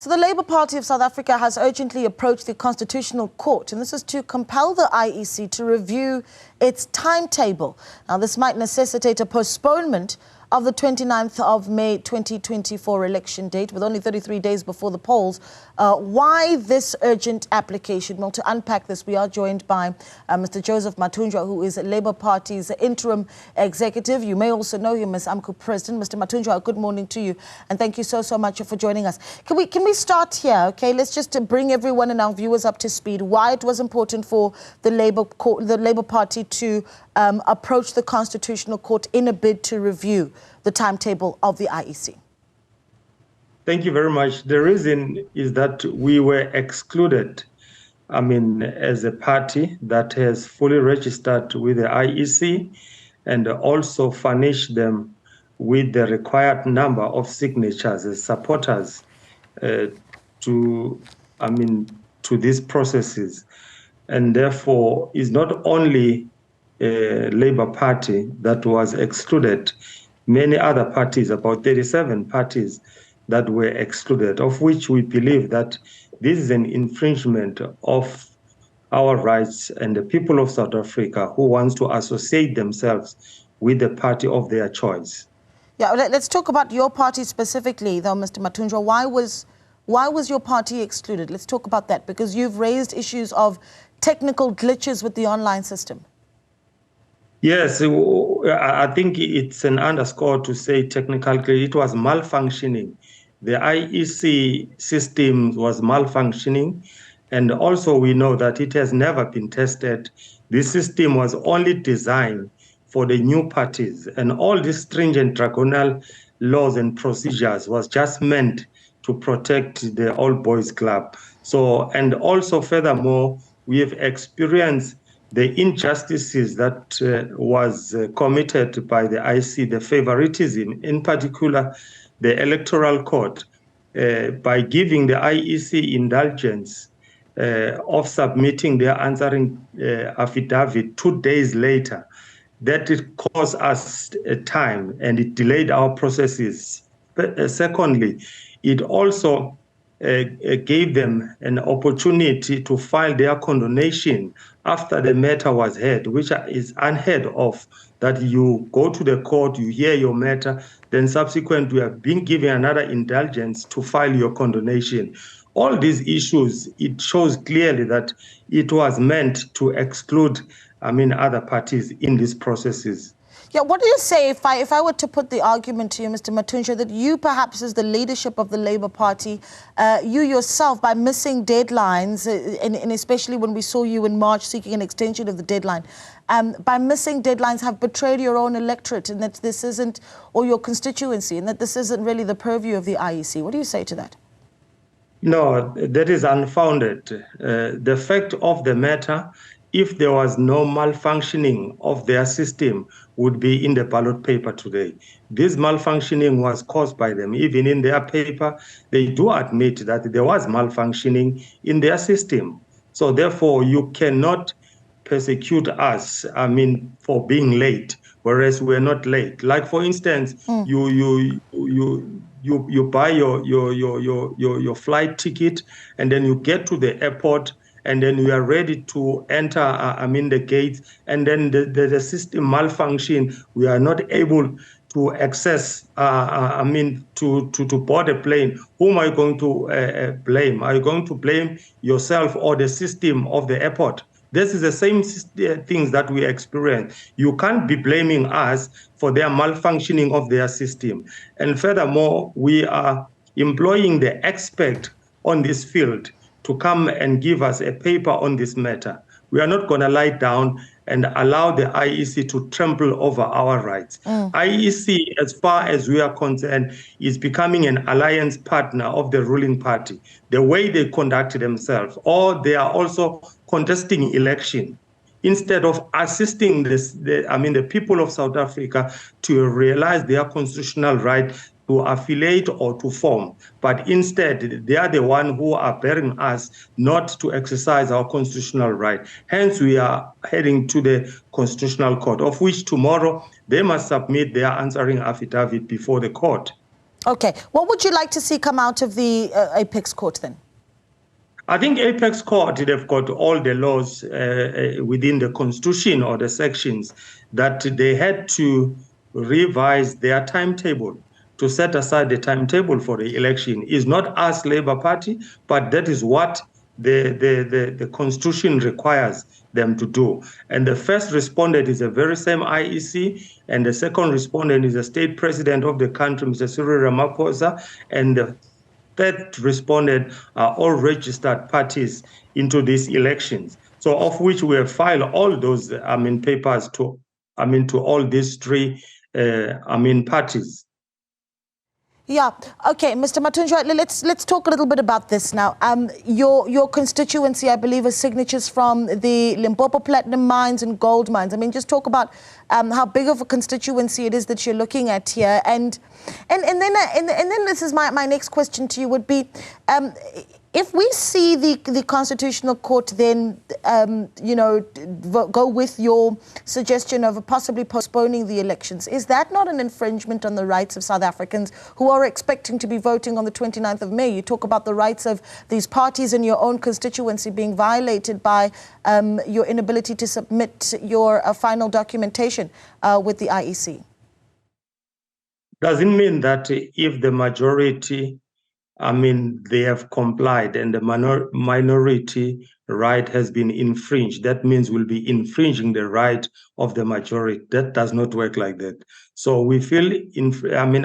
So the Labour Party of South Africa has urgently approached the Constitutional Court, and this is to compel the IEC to review its timetable. Now, this might necessitate a postponement of the 29th of May 2024 election date, with only 33 days before the polls. Why this urgent application? Well, to unpack this, we are joined by Mr. Joseph Mathunjwa, who is Labour Party's interim executive. You may also know him as AMCU president. Mr. Mathunjwa, good morning to you, and thank you so much for joining us. Can we start here? Okay, let's just bring everyone and our viewers up to speed. Why it was important for the Labour Party to approach the Constitutional Court in a bid to review the timetable of the IEC. Thank you very much. The reason is that we were excluded, as a party that has fully registered with the IEC and also furnished them with the required number of signatures as supporters to these processes. And therefore, is not only a Labour Party that was excluded, many other parties, about 37 parties that were excluded, of which we believe that this is an infringement of our rights and the people of South Africa who wants to associate themselves with the party of their choice. Yeah, let's talk about your party specifically, though, Mr. Mathunjwa. Why was your party excluded? Let's talk about that, because you've raised issues of technical glitches with the online system. Yes, I think it's an underscore to say technically it was malfunctioning. The IEC system was malfunctioning, and also we know that it has never been tested. This system was only designed for the new parties, and all these stringent draconian laws and procedures was just meant to protect the old boys club. So, and also furthermore, we have experienced the injustices that was committed by the IEC, the favoritism, in particular the Electoral Court, by giving the IEC indulgence of submitting their answering affidavit 2 days later. That it caused us time and it delayed our processes. But, secondly, it also gave them an opportunity to file their condonation after the matter was heard, which is unheard of, that you go to the court, you hear your matter, then subsequent you have been given another indulgence to file your condonation. All these issues, it shows clearly that it was meant to exclude other parties in these processes. Yeah, what do you say if I were to put the argument to you, Mr. Mathunjwa, that you perhaps as the leadership of the Labour Party, you yourself, by missing deadlines, and especially when we saw you in March seeking an extension of the deadline, by missing deadlines have betrayed your own electorate, and that this isn't, or your constituency, and that this isn't really the purview of the IEC? What do you say to that? No, that is unfounded. The fact of the matter, if there was no malfunctioning of their system, would be in the ballot paper today. This malfunctioning was caused by them. Even in their paper, they do admit that there was malfunctioning in their system. So therefore, you cannot persecute us, for being late, whereas we're not late. Like, for instance, you buy your flight ticket, and then you get to the airport, and then you are ready to enter, the gates, and then the system malfunction. We are not able to access, to board a plane. Whom are you going to blame? Are you going to blame yourself or the system of the airport? This is the same things that we experience. You can't be blaming us for their malfunctioning of their system. And furthermore, we are employing the expert on this field to come and give us a paper on this matter. We are not going to lie down and allow the IEC to trample over our rights. IEC, as far as we are concerned, is becoming an alliance partner of the ruling party. The way they conduct themselves, or they are also contesting election, instead of assisting the people of South Africa to realize their constitutional right to affiliate or to form, but instead they are the one who are bearing us not to exercise our constitutional right. Hence, we are heading to the Constitutional Court, of which tomorrow they must submit their answering affidavit before the court. Okay. What would you like to see come out of the Apex Court then? I think Apex Court, they've got all the laws within the Constitution or the sections that they had to revise their timetable to set aside the timetable for the election. Is not us, Labour Party, but that is what the Constitution requires them to do. And the first respondent is the very same IEC, and the second respondent is the state president of the country, Mr. Cyril Ramaphosa, and the third respondent are all registered parties into these elections. So of which we have filed all those, papers to all these three, parties. Yeah. Okay, Mr. Mathunjwa, let's talk a little bit about this now. Your constituency, I believe, has signatures from the Limpopo platinum mines and gold mines. I mean, just talk about how big of a constituency it is that you're looking at here, and then this is my next question to you would be, if we see the Constitutional Court then, go with your suggestion of possibly postponing the elections, is that not an infringement on the rights of South Africans who are expecting to be voting on the 29th of May? You talk about the rights of these parties in your own constituency being violated by your inability to submit your final documentation with the IEC. Doesn't mean that if the majority they have complied and the minority right has been infringed, that means we'll be infringing the right of the majority. That does not work like that. So we feel,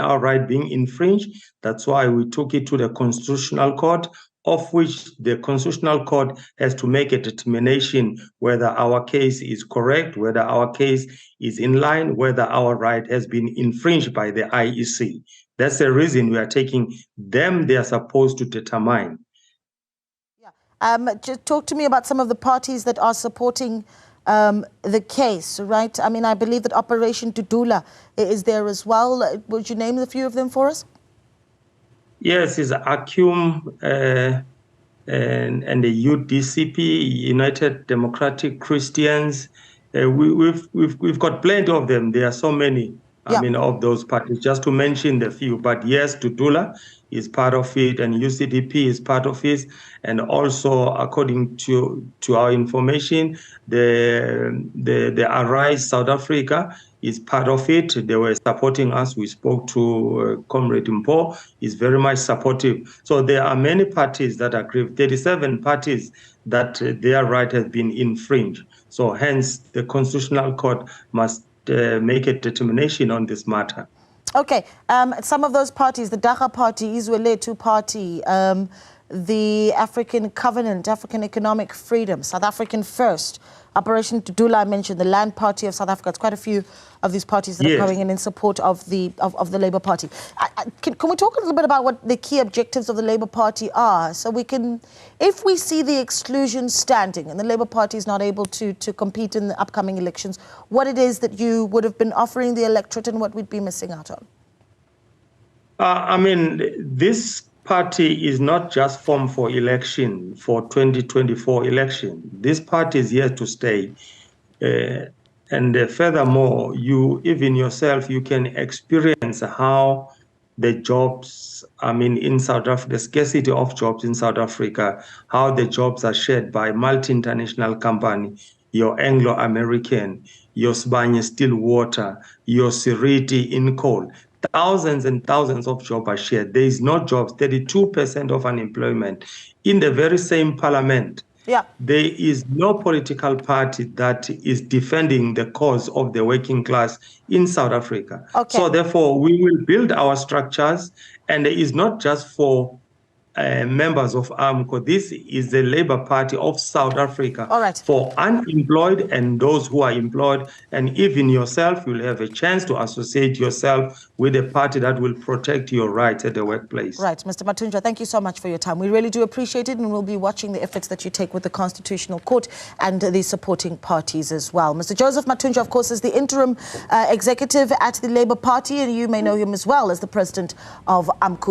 our right being infringed. That's why we took it to the Constitutional Court, of which the Constitutional Court has to make a determination whether our case is correct, whether our case is in line, whether our right has been infringed by the IEC. That's the reason we are taking them. They are supposed to determine. Yeah. Just talk to me about some of the parties that are supporting the case, right? I mean, I believe that Operation Tudula is there as well. Would you name a few of them for us? Yes, it's ACUM and the UDCP, United Democratic Christians. We've got plenty of them. There are so many. Of those parties, just to mention the few. But yes, Tudula is part of it, and UCDP is part of it. And also, according to our information, the Arise South Africa is part of it. They were supporting us. We spoke to Comrade Mpo. Is very much supportive. So there are many parties that agree. 37 parties that their right has been infringed. So hence, the Constitutional Court must make a determination on this matter. Okay. Some of those parties, the Daga Party, Izweletu Party, the African Covenant, African Economic Freedom, South African First, Operation Tudula, I mentioned, the Land Party of South Africa. It's quite a few of these parties that are going in support of the Labour Party. Can we talk a little bit about what the key objectives of the Labour Party are? So we can, if we see the exclusion standing and the Labour Party is not able to compete in the upcoming elections, what it is that you would have been offering the electorate and what we'd be missing out on? This party is not just formed for election, for 2024 election. This party is here to stay. And furthermore, you yourself, you can experience how the jobs, in South Africa, the scarcity of jobs in South Africa, how the jobs are shared by multi-international company, your Anglo-American, your Sibanye Stillwater, your Siriti in coal. Thousands and thousands of jobs are shared. There is no jobs, 32% of unemployment. In the very same parliament, there is no political party that is defending the cause of the working class in South Africa. Okay. So therefore, we will build our structures, and it is not just for members of AMCO. This is the Labour Party of South Africa for unemployed and those who are employed. And even yourself, you'll have a chance to associate yourself with a party that will protect your rights at the workplace. Right. Mr. Mathunjwa, thank you so much for your time. We really do appreciate it, and we'll be watching the efforts that you take with the Constitutional Court and the supporting parties as well. Mr. Joseph Mathunjwa, of course, is the interim executive at the Labour Party, and you may know him as well as the president of AMCO.